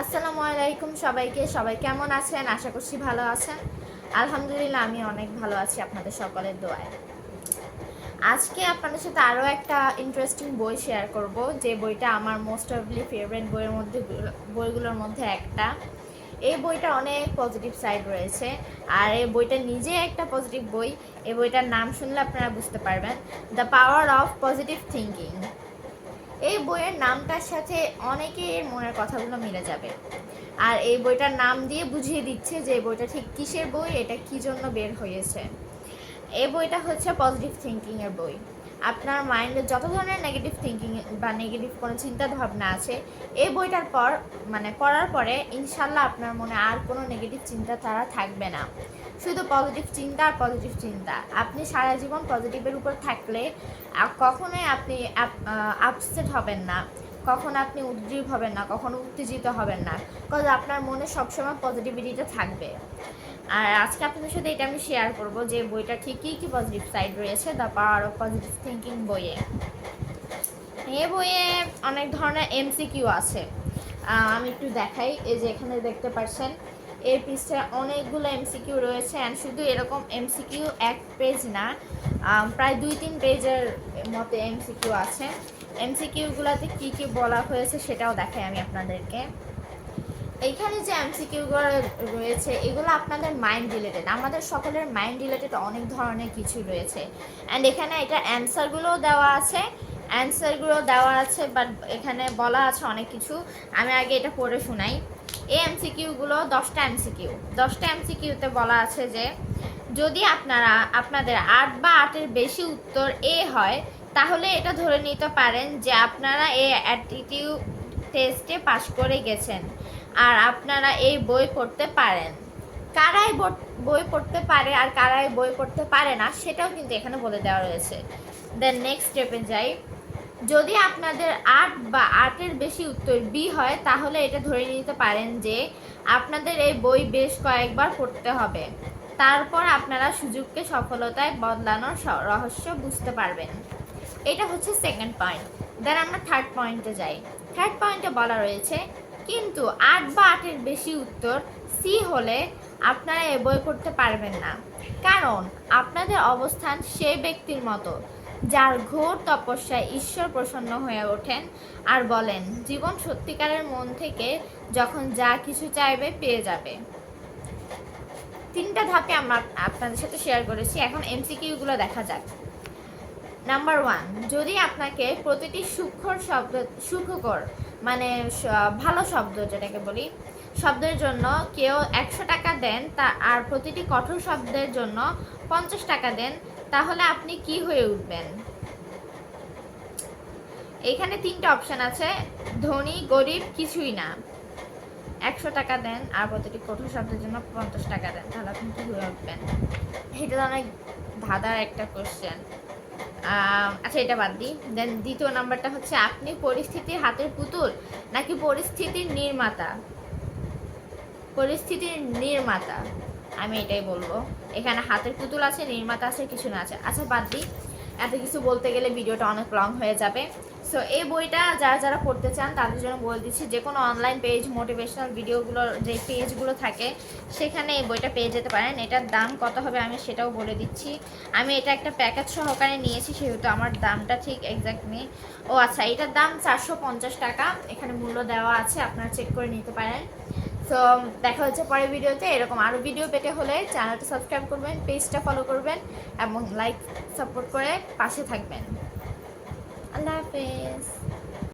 আসসালামু আলাইকুম সবাইকে। সবাই কেমন আছেন? আশা করছি ভালো আছেন। আলহামদুলিল্লাহ আমি অনেক ভালো আছি আপনাদের সকলের দোয়ায়। আজকে আপনাদের সাথে আরও একটা ইন্টারেস্টিং বই শেয়ার করব, যে বইটা আমার মোস্ট অফলি ফেভারিট বইগুলোর মধ্যে একটা। এই বইটা অনেক পজিটিভ সাইড রয়েছে, আর এই বইটা নিজে একটা পজিটিভ বই। এই বইটার নাম শুনলে আপনারা বুঝতে পারবেন, the power of positive thinking. এই বইয়ের নামটার সাথে অনেকের মনের কথাগুলো মিলে যাবে, আর এই বইটার নাম দিয়ে বুঝিয়ে দিচ্ছে যে এই বইটা ঠিক কিসের বই, এটা কী জন্য বের হয়েছে। এই বইটা হচ্ছে পজিটিভ থিঙ্কিংয়ের বই। আপনার মাইন্ডে যত ধরনের নেগেটিভ থিঙ্কিং বা নেগেটিভ কোনো চিন্তা ভাবনা আছে, এই বইটার পড়ার পরে ইনশাল্লাহ আপনার মনে আর কোনো নেগেটিভ চিন্তা তারা থাকবে না, শুধু পজিটিভ চিন্তা আর পজিটিভ চিন্তা। আপনি সারা জীবন পজিটিভের উপর থাকলে কখনোই আপনি আপসেট হবেন না, কখনো আপনি উদ্গ্রীব হবেন না, কখনো উত্তেজিত হবেন না, কারণ আপনার মনে সবসময় পজিটিভিটিটা থাকবে। আর আজকে আপনাদের সাথে এটা আমি শেয়ার করব যে বইটা ঠিক কী কী পজিটিভ সাইড রয়েছে the power of positive thinking বইয়ে। এই বইয়ে অনেক ধরনের এমসিকিউ আছে। আমি একটু দেখাই, এই যে এখানে দেখতে পাচ্ছেন এই পৃষ্ঠায় অনেকগুলো এমসিকিউ রয়েছে। অ্যান্ড শুধু এরকম এমসিকিউ এক পেজ না, প্রায় 2-3 পেজের মতো এমসিকিউ আছে। এমসিকিউগুলোতে কী কী বলা হয়েছে সেটাও দেখাই আমি আপনাদেরকে। এইখানে যে এমসিকিউগুলো রয়েছে এগুলো আপনাদের মাইন্ড রিলেটেড, আমাদের সকলের মাইন্ড রিলেটেড অনেক ধরনের কিছু রয়েছে। অ্যান্ড এখানে এটা অ্যান্সারগুলোও দেওয়া আছে, বাট এখানে বলা আছে অনেক কিছু। আমি আগে এটা পড়ে শোনাই। এই এমসিকিউগুলো 10টা এমসিকিউতে বলা আছে যে যদি আপনাদের 8 বা 8-এর বেশি উত্তর এ হয়, তাহলে এটা ধরে নিতে পারেন যে আপনারা এই অ্যাটিটিউড টেস্টে পাশ করে গেছেন আর আপনারা এই বই পড়তে পারেন। কারাই বই পড়তে পারে আর কারাই বই পড়তে পারে না সেটাও কিন্তু এখানে বলে দেওয়া রয়েছে। দেন নেক্সট স্টেপে যাই। যদি আপনাদের 8 বা 8-এর বেশি উত্তর বি হয়, তাহলে এটা ধরে নিতে পারেন যে আপনাদের এই বই বেশ কয়েকবার পড়তে হবে, তারপর আপনারা সুযোগকে সফলতায় বদলানোর রহস্য বুঝতে পারবেন। এটা হচ্ছে সেকেন্ড পয়েন্ট। দেন আমরা থার্ড পয়েন্টে যাই। থার্ড পয়েন্টে বলা রয়েছে কিন্তু 8 বা 8-এর বেশি উত্তর সি হলে আপনারা এ বই পড়তে পারবেন না, কারণ আপনাদের অবস্থান সেই ব্যক্তির মতো যার ঘোর তপস্যায় ঈশ্বর প্রসন্ন হয়ে ওঠেন আর বলেন জীবন সত্যিকারের মন থেকে যখন যা কিছু চাইবে পেয়ে যাবে। 3টা ধাপে আমরা আপনাদের সাথে শেয়ার করেছি। এখন এমসিকিউগুলো দেখা যাক। নাম্বার 1, যদি আপনাকে প্রতিটি সুখকর মানে ভালো শব্দ যেটাকে বলি শব্দের জন্য কেউ 100 টাকা দেন, আর প্রতিটি কঠোর শব্দের জন্য 50 টাকা দেন, তাহলে আপনি কি হয়ে উঠবেন? এখানে 3টা অপশান আছে, ধনী গরিব কিছুই না। 100 টাকা দেন আর প্রতিটি কঠোর শব্দের জন্য 50 টাকা দেন, তাহলে আপনি কি হয়ে উঠবেন? এটা তো অনেক ধাঁধার একটা কোশ্চেন। আচ্ছা, এটা বাদ দিই। দেন দ্বিতীয় নাম্বারটা হচ্ছে আপনি পরিস্থিতির হাতের পুতুল নাকি পরিস্থিতির নির্মাতা? আমি এটাই বলবো। এখানে হাতের পুতুল আছে, নির্মাতা আছে, কিছু না আছে। আচ্ছা বাদ দিই, এত কিছু বলতে গেলে ভিডিওটা অনেক লং হয়ে যাবে। সো এই বইটা যারা পড়তে চান তাদের জন্য বলে দিচ্ছি, যে কোনো অনলাইন পেজ মোটিভেশনাল ভিডিওগুলোর যে পেজগুলো থাকে সেখানে এই বইটা পেয়ে যেতে পারেন। এটার দাম কত হবে আমি সেটাও বলে দিচ্ছি। আমি এটা একটা প্যাকেজ সহকারে নিয়েছি, সেহেতু আমার দামটা ঠিক এক্স্যাক্ট নেই। ও আচ্ছা, এটার দাম 450 টাকা, এখানে মূল্য দেওয়া আছে, আপনারা চেক করে নিতে পারেন। তো দেখা হচ্ছে পরের ভিডিওতে। এরকম আরও ভিডিও পেতে হলে চ্যানেলটা সাবস্ক্রাইব করবেন, পেজটা ফলো করবেন এবং লাইক সাপোর্ট করে পাশে থাকবেন। আল্লাহ হাফেজ।